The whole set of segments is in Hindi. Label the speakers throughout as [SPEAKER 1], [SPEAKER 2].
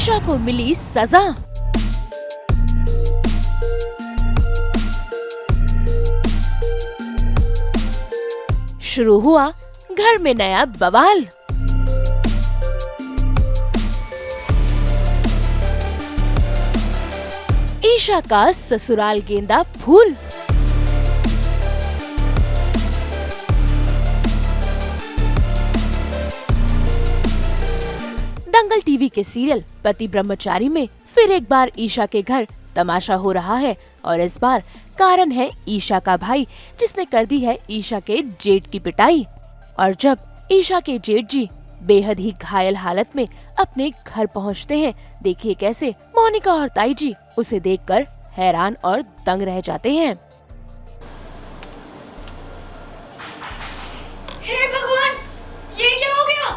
[SPEAKER 1] ईशा को मिली सजा। शुरू हुआ घर में नया बवाल। ईशा का ससुराल गेंदा फूल। दंगल टीवी के सीरियल पति ब्रह्मचारी में फिर एक बार ईशा के घर तमाशा हो रहा है और इस बार कारण है ईशा का भाई, जिसने कर दी है ईशा के जेठ की पिटाई। और जब ईशा के जेठ जी बेहद ही घायल हालत में अपने घर पहुंचते हैं, देखिए कैसे मोनिका और ताई जी उसे देखकर हैरान और दंग रह जाते हैं।
[SPEAKER 2] हे भगवान, ये क्या हो गया?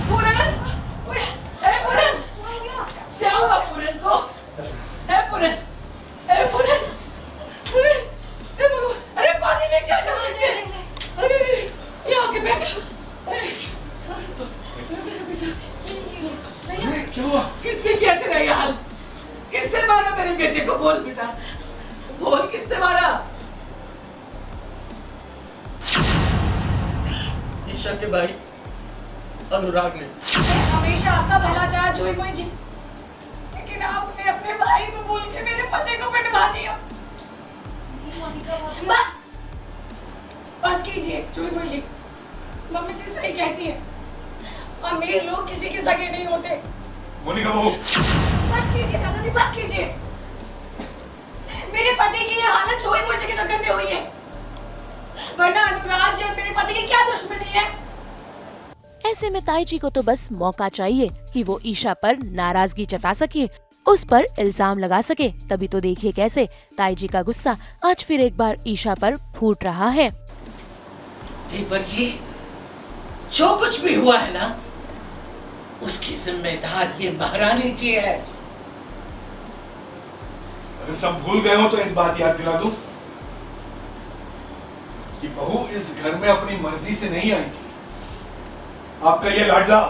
[SPEAKER 2] पूरन, हे पूरन, क्या हुआ पूरन को? हे पूरन, हे पूरन, पूरन, हे भगवान, अरे पानी में क्या कर रहे हैं? अरे ये आके बैठो।
[SPEAKER 3] क्या हुआ?
[SPEAKER 2] किसने किया तेरा ये हाल? किसने मारा मेरे बेटे को? बोल बेटा, बोल किसने मारा?
[SPEAKER 3] ईशा के भाई अनुराग ने।
[SPEAKER 2] हमेशा आपका भला चाहा जोई मोई जी, लेकिन आपने अपने भाई को बोल के मेरे पति को पिटवा दिया। बस बस कीजिए जोई मोई जी, मम्मी जी सही कहती है, अमीर लोग किसी के सगे नहीं होते।
[SPEAKER 3] मोनिका वो
[SPEAKER 2] बस कीजिए चाचा जी, बस कीजिए। मेरे पति की ये हालत जोई मोई जी के चक्कर में हुई है, वरना अनुराग जी मेरे पति की क्या दुश्मनी है?
[SPEAKER 1] ऐसे में ताई जी को तो बस मौका चाहिए कि वो ईशा पर नाराजगी जता सके, उस पर इल्जाम लगा सके। तभी तो देखिए कैसे ताई जी का गुस्सा आज फिर एक बार ईशा पर फूट रहा है।
[SPEAKER 4] देवर जी, जो कुछ भी हुआ है ना, उसकी जिम्मेदार ये महारानी जी है।
[SPEAKER 3] अगर सब भूल गए हो तो एक बात याद दिला दूं कि बहू इस घर में अपनी मर्जी से नहीं आई थी। आपका ये लाडला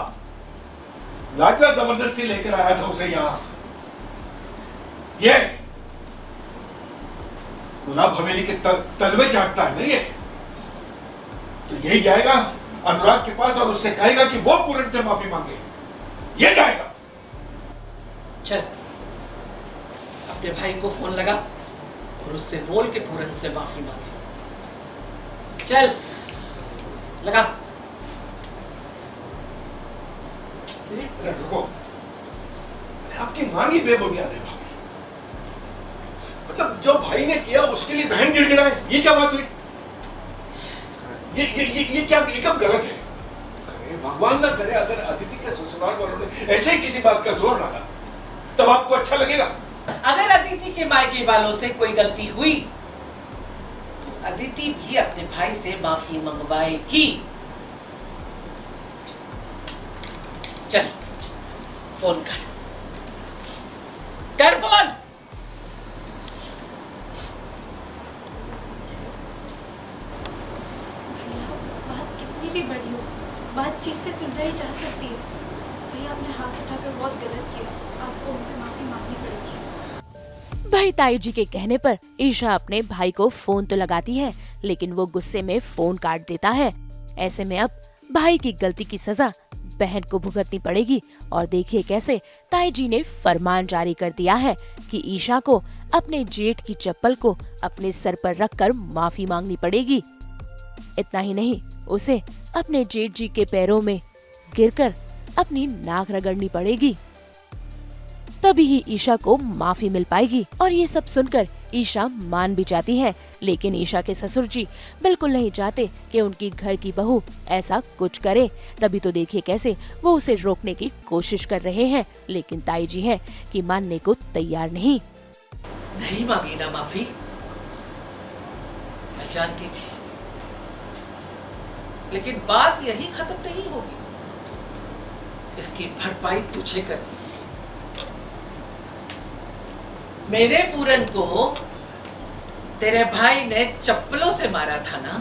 [SPEAKER 3] जबरदस्ती लेकर आया था उसे यहाँ। ये गुलाब हवेली के तलवे चाटता है ना ये, तो यही जाएगा अनुराग के पास और उससे कहेगा कि वो पूरन से माफी मांगे। ये जाएगा।
[SPEAKER 4] चल अपने भाई को फोन लगा और उससे बोल के पूरन से माफी मांगे। चल लगा।
[SPEAKER 3] रुको, आपकी मांगी बेबुनियाद है। मतलब जो भाई ने किया उसके लिए बहन गिड़गिड़ाए, ये क्या बात हुई? ये क्या, ये कब गलत है? अरे भगवान ना करे अगर अदिति के ससुराल वालों ने ऐसे ही किसी बात का जोर डाला, तब आपको अच्छा लगेगा?
[SPEAKER 4] अगर अदिति के मायके वालों से कोई गलती हुई तो अदिति भी अपने भाई से माफी मंगवाएगी। चल फोन कर फोन।
[SPEAKER 5] बात कितनी भी बड़ी हो, बातचीत से सुलझाई जा सकती है। भैया आपने हाथ उठाकर बहुत गलत किया, आपको उनसे माफी मांगनी पड़ेगी।
[SPEAKER 1] भाई ताई जी के कहने पर ईशा अपने भाई को फोन तो लगाती है, लेकिन वो गुस्से में फोन काट देता है। ऐसे में अब भाई की गलती की सजा बहन को भुगतनी पड़ेगी। और देखिए कैसे ताई जी ने फरमान जारी कर दिया है कि ईशा को अपने जेठ की चप्पल को अपने सर पर रखकर माफी मांगनी पड़ेगी। इतना ही नहीं, उसे अपने जेठ जी के पैरों में गिरकर अपनी नाक रगड़नी पड़ेगी, तभी ही ईशा को माफी मिल पाएगी। और ये सब सुनकर ईशा मान भी जाती है, लेकिन ईशा के ससुर जी बिल्कुल नहीं चाहते कि उनकी घर की बहू ऐसा कुछ करे। तभी तो देखिए कैसे वो उसे रोकने की कोशिश कर रहे हैं, लेकिन ताई जी है कि मानने को तैयार नहीं।
[SPEAKER 4] नहीं मांगी ना माफी, मैं जानती थी, लेकिन बात यही खत्म नहीं होगी। इसकी भरपाई तुझे करनी है। मेरे पूरन को तेरे भाई ने चप्पलों से मारा था ना?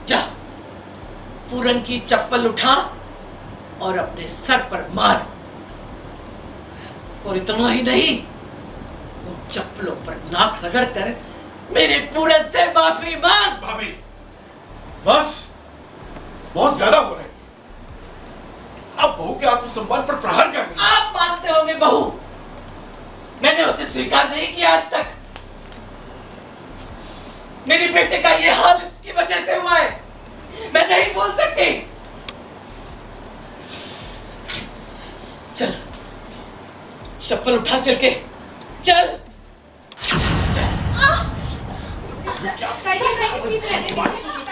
[SPEAKER 4] जा पूरन की चप्पल उठा और अपने सर पर मार। और इतना ही नहीं, उन चप्पलों पर नाक रगड़ कर मेरे पूरन से माफी मांग।
[SPEAKER 3] भाभी, बस बहुत ज्यादा हो रहा है। आप बहू के आत्मसम्मान पर प्रहार कर रहे हैं।
[SPEAKER 4] आप मानते होंगे बहू, मैंने उसे स्वीकार नहीं किया आज तक। मेरे बेटे का ये हाल इसकी वजह से हुआ है, मैं नहीं बोल सकती। चल, चप्पल उठा, चल के चल।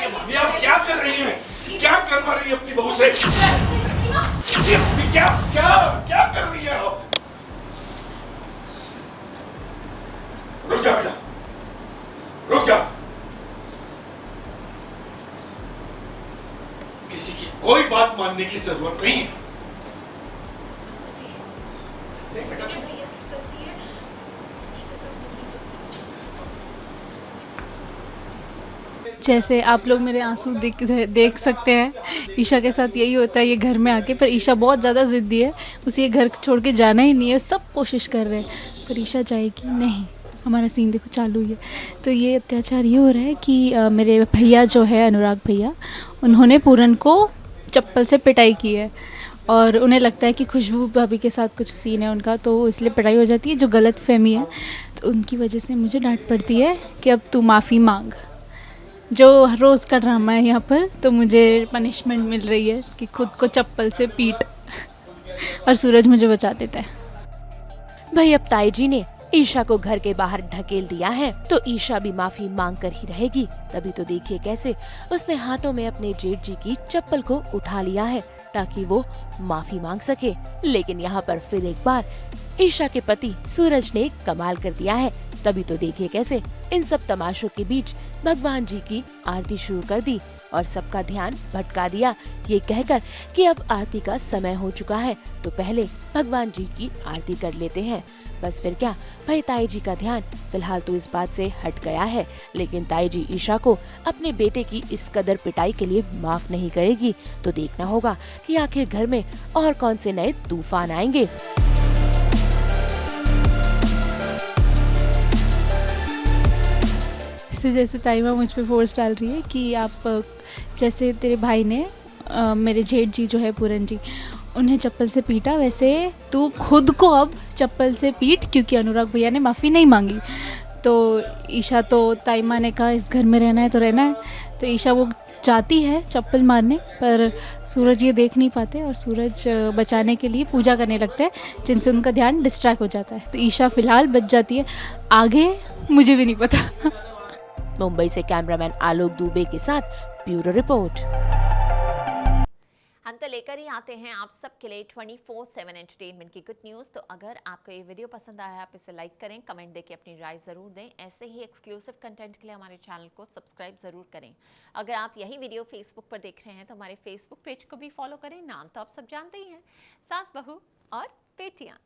[SPEAKER 3] भाभी, आप क्या कर रही हैं? क्या करवा रही है अपनी बहू से? क्या क्या क्या कर रही है आप? रुक जा बेटा, रुक जा। किसी की कोई बात मानने की जरूरत नहीं है। नहीं बेटा,
[SPEAKER 5] मेरे भैया की गलती है, इसकी सजा मिलनी चाहिए।
[SPEAKER 6] जैसे आप लोग मेरे आंसू देख सकते हैं, ईशा के साथ यही होता है ये घर में आके। पर ईशा बहुत ज़्यादा ज़िद्दी है, उसे ये घर छोड़ के जाना ही नहीं है। सब कोशिश कर रहे हैं पर ईशा जाएगी नहीं। हमारा सीन देखो चालू ही है। तो ये अत्याचार ये हो रहा है कि मेरे भैया जो है अनुराग भैया, उन्होंने पूरन को चप्पल से पिटाई की है और उन्हें लगता है कि खुशबू भाभी के साथ कुछ सीन है उनका, तो इसलिए पिटाई हो जाती है, जो गलत फहमी है। तो उनकी वजह से मुझे डांट पड़ती है कि अब तू माफ़ी मांग। जो रोज़ का ड्रामा है यहाँ पर, तो मुझे पनिशमेंट मिल रही है कि खुद को चप्पल से पीट और सूरज मुझे बचा देता है।
[SPEAKER 1] भाई अब ताई जी ने ईशा को घर के बाहर ढकेल दिया है, तो ईशा भी माफी मांग कर ही रहेगी। तभी तो देखिए कैसे उसने हाथों में अपने जेठ जी की चप्पल को उठा लिया है ताकि वो माफी मांग सके। लेकिन यहाँ पर फिर एक बार ईशा के पति सूरज ने कमाल कर दिया है। तभी तो देखिए कैसे इन सब तमाशों के बीच भगवान जी की आरती शुरू कर दी और सबका ध्यान भटका दिया, ये कहकर कि अब आरती का समय हो चुका है, तो पहले भगवान जी की आरती कर लेते हैं। बस फिर क्या, भाई ताई जी का ध्यान फिलहाल तो इस बात से हट गया है, लेकिन ताई जी ईशा को अपने बेटे की इस कदर पिटाई के लिए माफ नहीं करेगी। तो देखना होगा कि आखिर घर में और कौन से नए तूफान आएंगे।
[SPEAKER 6] जैसे ताईमा मुझ पे फोर्स डाल रही है कि आप जैसे तेरे भाई ने मेरे जेठ जी जो है पूरन जी, उन्हें चप्पल से पीटा, वैसे तू खुद को अब चप्पल से पीट, क्योंकि अनुराग भैया ने माफ़ी नहीं मांगी। तो ईशा तो ताईमा ने कहा इस घर में रहना है तो रहना है, तो ईशा वो जाती है चप्पल मारने, पर सूरज ये देख नहीं पाते और सूरज बचाने के लिए पूजा करने लगता है, जिनसे उनका ध्यान डिस्ट्रैक्ट हो जाता है। तो ईशा फिलहाल बच जाती है, आगे मुझे भी नहीं पता।
[SPEAKER 1] मुंबई से कैमरामैन आलोक दुबे के साथ ब्यूरो रिपोर्ट।
[SPEAKER 7] हम तो लेकर ही आते हैं आप सबके लिए 24/7 एंटरटेनमेंट की गुड न्यूज़। तो अगर आपको ये वीडियो पसंद आया, आप इसे लाइक करें, कमेंट देके अपनी राय ज़रूर दें। ऐसे ही एक्सक्लूसिव कंटेंट के लिए हमारे चैनल को सब्सक्राइब ज़रूर करें। अगर आप यही वीडियो फेसबुक पर देख रहे हैं तो हमारे फेसबुक पेज को भी फॉलो करें। नाम तो आप सब जानते ही हैं, सास बहू और बेटियाँ।